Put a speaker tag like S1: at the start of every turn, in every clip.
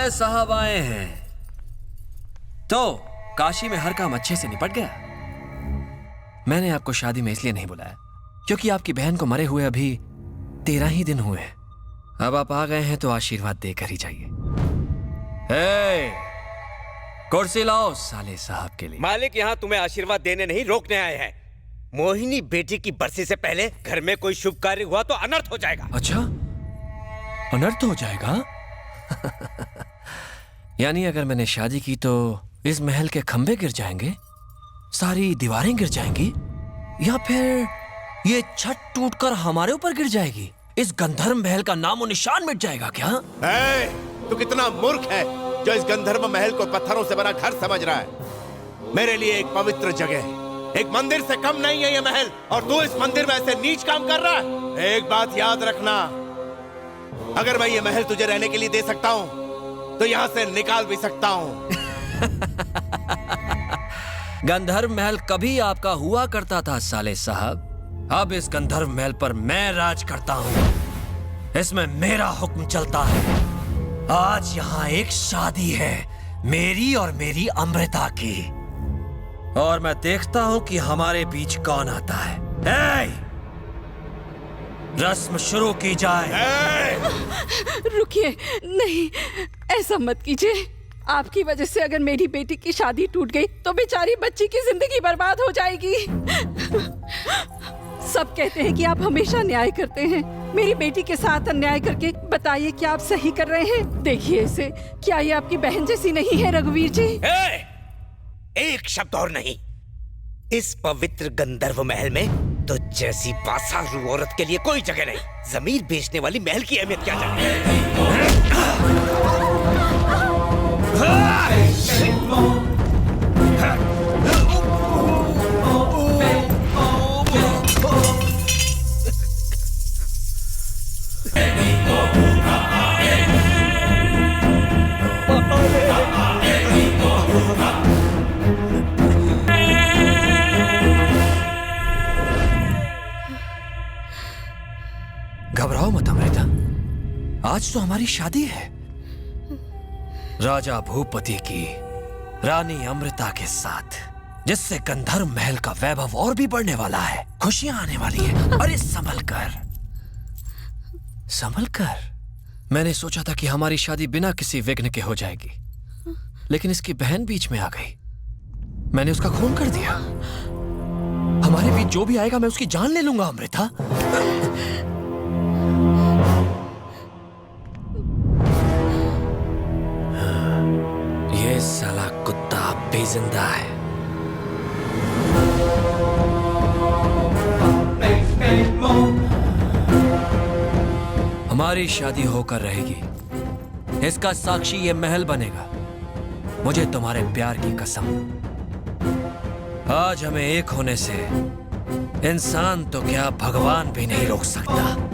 S1: साले साहब आए हैं। तो काशी में हर काम अच्छे से निपट गया। मैंने आपको शादी में इसलिए नहीं बुलाया क्योंकि आपकी बहन को मरे हुए अभी 13 ही दिन हुए हैं। अब आप आ गए हैं तो आशीर्वाद देकर ही जाइए। कुर्सी लाओ साले साहब के लिए।
S2: मालिक यहाँ तुम्हें आशीर्वाद देने नहीं रोकने आए हैं। मोहिनी बेटी की बरसी से पहले घर में कोई शुभ कार्य हुआ तो अनर्थ हो जाएगा।
S1: अच्छा, अनर्थ हो जाएगा? यानी अगर मैंने शादी की तो इस महल के खंभे गिर जाएंगे, सारी दीवारें गिर जाएंगी, या फिर ये छत टूटकर हमारे ऊपर गिर जाएगी? इस गंधर्व महल का नामो निशान मिट जाएगा क्या?
S3: तू कितना मूर्ख है जो इस गंधर्व महल को पत्थरों से बना घर समझ रहा है। मेरे लिए एक पवित्र जगह है, एक मंदिर से कम नहीं है ये महल, और तू इस मंदिर में ऐसे नीच काम कर रहा है। एक बात याद रखना, अगर मैं ये महल तुझे रहने के लिए दे सकता हूँ तो यहाँ से निकाल भी सकता हूँ।
S1: गंधर्व महल कभी आपका हुआ करता था साले साहब। अब इस गंधर्व महल पर मैं राज करता हूँ, इसमें मेरा हुक्म चलता है। आज यहाँ एक शादी है, मेरी और मेरी अमृता की, और मैं देखता हूँ कि हमारे बीच कौन आता है। रस्म शुरू की जाए।
S4: रुकिए, नहीं, ऐसा मत कीजिए। आपकी वजह से अगर मेरी बेटी की शादी टूट गई तो बेचारी बच्ची की जिंदगी बर्बाद हो जाएगी। सब कहते हैं कि आप हमेशा न्याय करते हैं। मेरी बेटी के साथ अन्याय करके बताइए कि आप सही कर रहे हैं? देखिए इसे, क्या ये आपकी बहन जैसी नहीं है रघुवीर जी?
S2: एक शब्द और नहीं। इस पवित्र गंधर्व महल में तो जैसी बासारू औरत के लिए कोई जगह नहीं। जमीन बेचने वाली महल की अहमियत क्या जाने।
S1: घबराओ मत अमृता, आज तो हमारी शादी है राजा भूपति की रानी अमृता के साथ, जिससे गंधर्व महल का वैभव और भी बढ़ने वाला है, खुशियां आने वाली है। अरे संभल कर, संभल कर। मैंने सोचा था कि हमारी शादी बिना किसी विघ्न के हो जाएगी, लेकिन इसकी बहन बीच में आ गई। मैंने उसका खून कर दिया। हमारे बीच जो भी आएगा मैं उसकी जान ले लूंगा अमृता। ये साला कुत्ता अब भी जिंदा है। हमारी शादी होकर रहेगी, इसका साक्षी ये महल बनेगा। मुझे तुम्हारे प्यार की कसम, आज हमें एक होने से इंसान तो क्या भगवान भी नहीं रोक सकता।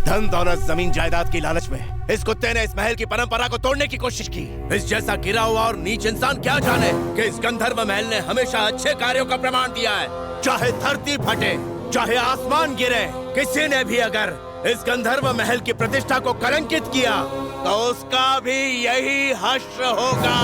S3: धन दौलत जमीन जायदाद की लालच में इस कुत्ते ने इस महल की परंपरा को तोड़ने की कोशिश की। इस जैसा गिरा हुआ और नीच इंसान क्या जाने कि इस गंधर्व महल ने हमेशा अच्छे कार्यों का प्रमाण दिया है। चाहे धरती फटे, चाहे आसमान गिरे, किसी ने भी अगर इस गंधर्व महल की प्रतिष्ठा को कलंकित किया तो उसका भी यही हश्र होगा।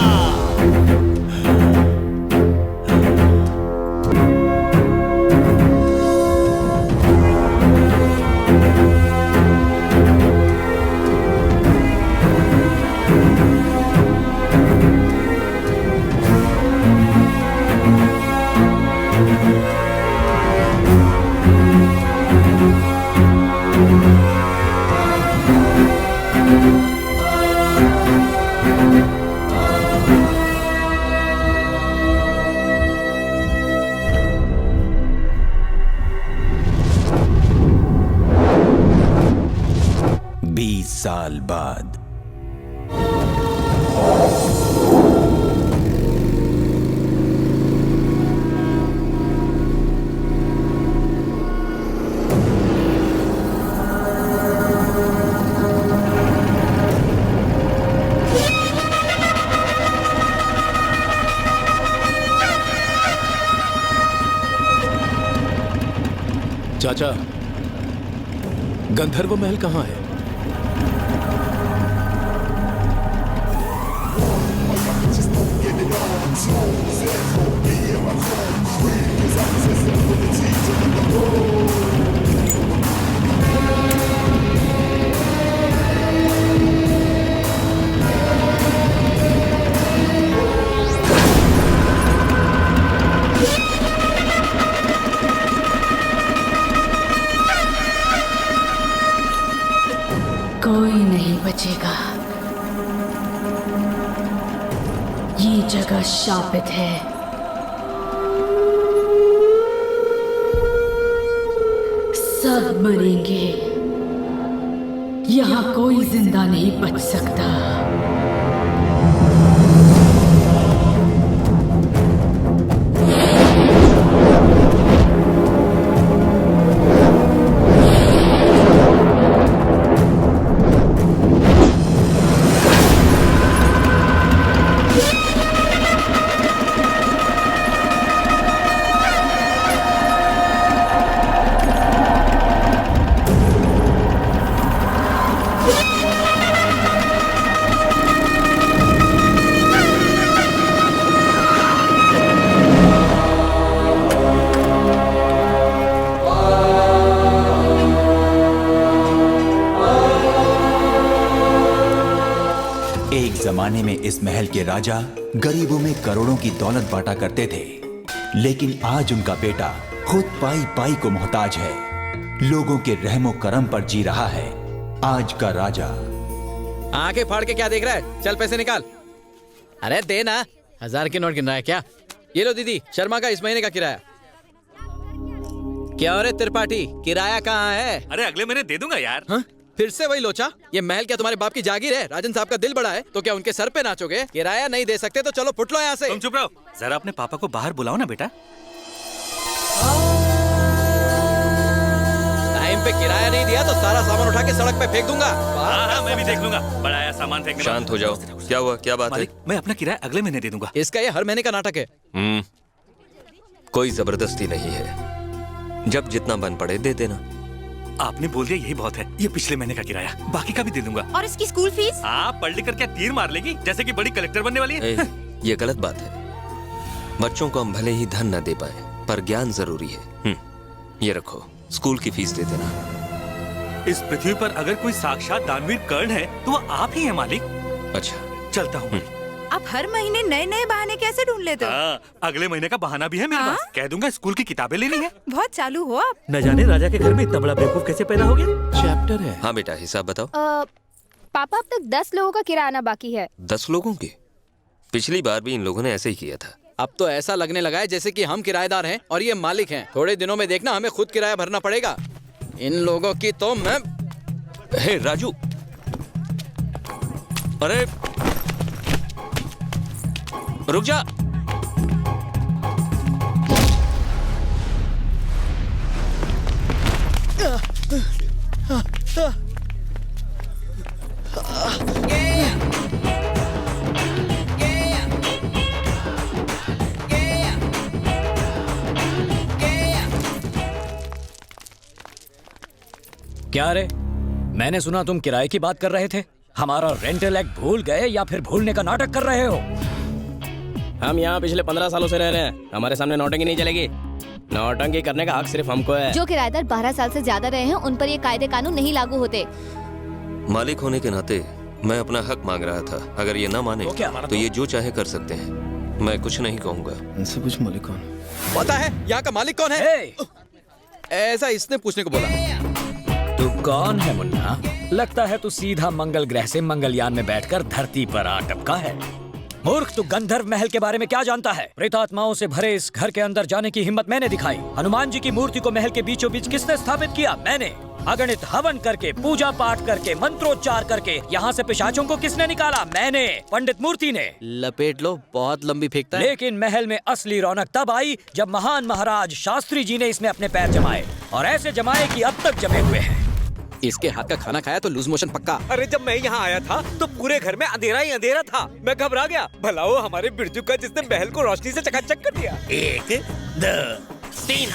S5: साल बाद।
S3: चाचा, गंधर्व महल कहाँ है?
S4: कोई नहीं बचेगा। ये जगह शापित है। सब मरेंगे। यहाँ कोई जिंदा नहीं बच सकता।
S5: जमाने में इस महल के राजा गरीबों में करोड़ों की दौलत बांटा करते थे, लेकिन आज उनका बेटा खुद पाई पाई को मोहताज है, लोगों के रहमो करम पर जी रहा है। आज का राजा।
S6: आंखें फाड़ के क्या देख रहा है? चल पैसे निकाल। अरे दे ना, 1000 के नोट गिन रहा है क्या? ये लो दीदी, शर्मा का इस महीने का किराया। क्या रे त्रिपाठी, किराया कहाँ है?
S7: अरे अगले महीने दे दूंगा यार।
S6: हा? फिर से वही लोचा? ये महल क्या तुम्हारे बाप की जागीर है? राजन साहब का दिल बड़ा है तो क्या उनके सर पे नाचोगे? किराया नहीं दे सकते तो चलो फुट लो यहाँ से।
S7: तुम चुप रहो, जरा अपने पापा को बाहर बुलाओ ना बेटा।
S6: टाइम पे किराया नहीं दिया तो सारा सामान उठा के सड़क पे फेंक दूंगा।
S7: हाँ, मैं भी देख लूंगा। बड़ा आया सामान फेंकने।
S1: शांत हो जाओ। क्या हुआ? क्या बात है?
S7: मालिक, मैं अपना किराया अगले महीने दे दूंगा।
S6: इसका ये हर महीने का नाटक है।
S1: कोई जबरदस्ती नहीं है, जब जितना बन पड़े दे देना।
S7: आपने बोल दिया यही बहुत है। ये पिछले महीने का किराया, बाकी का भी दे दूंगा।
S8: और इसकी स्कूल फीस?
S7: हाँ, पढ़ लिख कर क्या तीर मार लेगी जैसे कि बड़ी कलेक्टर बनने वाली है।
S1: ये गलत बात है। बच्चों को हम भले ही धन न दे पाए, पर ज्ञान जरूरी है। ये रखो, स्कूल की फीस दे देना।
S7: इस पृथ्वी पर अगर कोई साक्षात दानवीर कर्ण है तो वो आप ही हैं मालिक।
S1: अच्छा,
S7: चलता हूँ।
S8: आप हर महीने नए नए बहाने कैसे ढूंढ लेते हो?
S7: अगले महीने का बहाना भी है मेरे पास। कह दूंगा स्कूल की किताबें लेनी है।
S8: बहुत चालू हो आप।
S7: न जाने राजा के घर में इतना बड़ा बेवकूफ कैसे पैदा हो गया।
S3: चैप्टर है।
S1: हाँ बेटा, हिसाब बताओ।
S9: पापा, अब तक 10 लोगों का किराया आना बाकी है।
S1: 10 लोगों की? पिछली बार भी इन लोगों ने ऐसे ही किया था।
S6: अब तो ऐसा लगने लगा है जैसे कि हम किराएदार हैं और ये मालिक हैं। थोड़े दिनों में देखना हमें खुद किराया भरना पड़ेगा। इन लोगों की तो मैं।
S1: हे राजू, अरे रुक जा।
S10: क्या रे, मैंने सुना तुम किराए की बात कर रहे थे। हमारा रेंटल एक्ट भूल गए या फिर भूलने का नाटक कर रहे हो?
S11: हम यहाँ पिछले 15 सालों से रह रहे हैं, हमारे सामने नौटंकी नहीं चलेगी। नौटंकी करने का हक सिर्फ हमको है।
S9: जो किराएदार 12 साल से ज्यादा रहे हैं उन पर ये कायदे कानून नहीं लागू होते।
S1: मालिक होने के नाते मैं अपना हक मांग रहा था। अगर ये ना माने तो ये जो चाहे कर सकते हैं। मैं कुछ नहीं कहूँगा।
S3: इनसे पूछ मालिक कौन?
S6: पता है यहाँ का मालिक कौन है? ऐसा इसने पूछने को बोला।
S10: तू कौन है मुन्ना? लगता है तू सीधा मंगल ग्रह से मंगलयान में बैठकर धरती पर आ टपका है। मूर्ख, तू गंधर्व महल के बारे में क्या जानता है? प्रेतात्माओं से भरे इस घर के अंदर जाने की हिम्मत मैंने दिखाई। हनुमान जी की मूर्ति को महल के बीचों बीच किसने स्थापित किया? मैंने। अगणित हवन करके, पूजा पाठ करके, मंत्रोच्चार करके यहाँ से पिशाचों को किसने निकाला? मैंने, पंडित मूर्ति ने।
S6: लपेट लो, बहुत लंबी फेंकता है।
S10: लेकिन महल में असली रौनक तब आई जब महान महाराज शास्त्री जी ने इसमें अपने पैर जमाए, और ऐसे जमाए कि अब तक जमे हुए हैं।
S6: इसके हाथ का खाना खाया तो लूज मोशन पक्का।
S2: अरे जब मैं यहाँ आया था तो पूरे घर में अंधेरा ही अंधेरा था। मैं घबरा गया। भला वो हमारे बिरजू का जिसने महल को रोशनी से चकाचक कर दिया। 1 2 3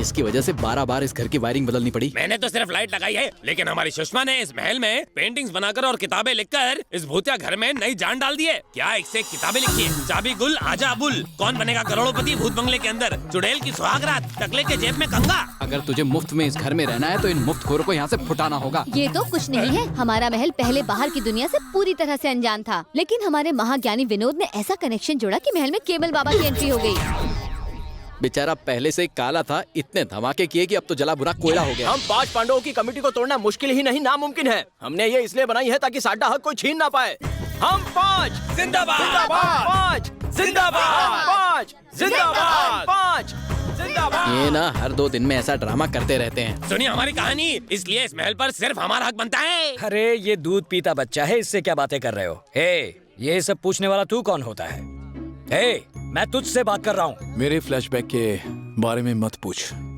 S6: इसकी वजह से 12 बार इस घर की वायरिंग बदलनी पड़ी।
S11: मैंने तो सिर्फ लाइट लगाई है, लेकिन हमारी सुषमा ने इस महल में पेंटिंग्स बनाकर और किताबें लिखकर इस भूतिया घर में नई जान डाल दी है। क्या एक से किताबें लिखी है? चाबी गुल आजा अबुल, कौन बनेगा करोड़पति, भूत बंगले के अंदर, चुड़ैल की सुहागरात, टकले के जेब में कंगा।
S6: अगर तुझे मुफ्त में इस घर में रहना है तो इन मुफ्तखोरों को यहाँ से फुटाना होगा।
S9: ये तो कुछ नहीं है। हमारा महल पहले बाहर की दुनिया से पूरी तरह से अनजान था, लेकिन हमारे महाज्ञानी विनोद ने ऐसा कनेक्शन जोड़ा कि महल में केवल बाबा की एंट्री हो गई।
S6: बेचारा पहले से ही काला था, इतने धमाके किए कि अब तो जला बुरा कोयला हो गया।
S11: हम 5 पांडवों की कमेटी को तोड़ना मुश्किल ही नहीं नामुमकिन है। हमने ये इसलिए बनाई है ताकि साडा हक कोई छीन ना पाए। हम 5 जिंदाबाद, 5 जिंदाबाद, 5 जिंदाबाद, 5 जिंदाबाद।
S6: ये ना हर 2 दिन में ऐसा ड्रामा करते रहते हैं।
S11: सुनिए हमारी कहानी, इसलिए इस महल पर सिर्फ हमारा हक बनता है।
S10: अरे ये दूध पीता बच्चा है, इससे क्या बातें कर रहे हो? हे, ये सब पूछने वाला तू कौन होता है? हे, मैं तुझसे बात कर रहा हूँ।
S3: मेरे फ्लैशबैक के बारे में मत पूछ।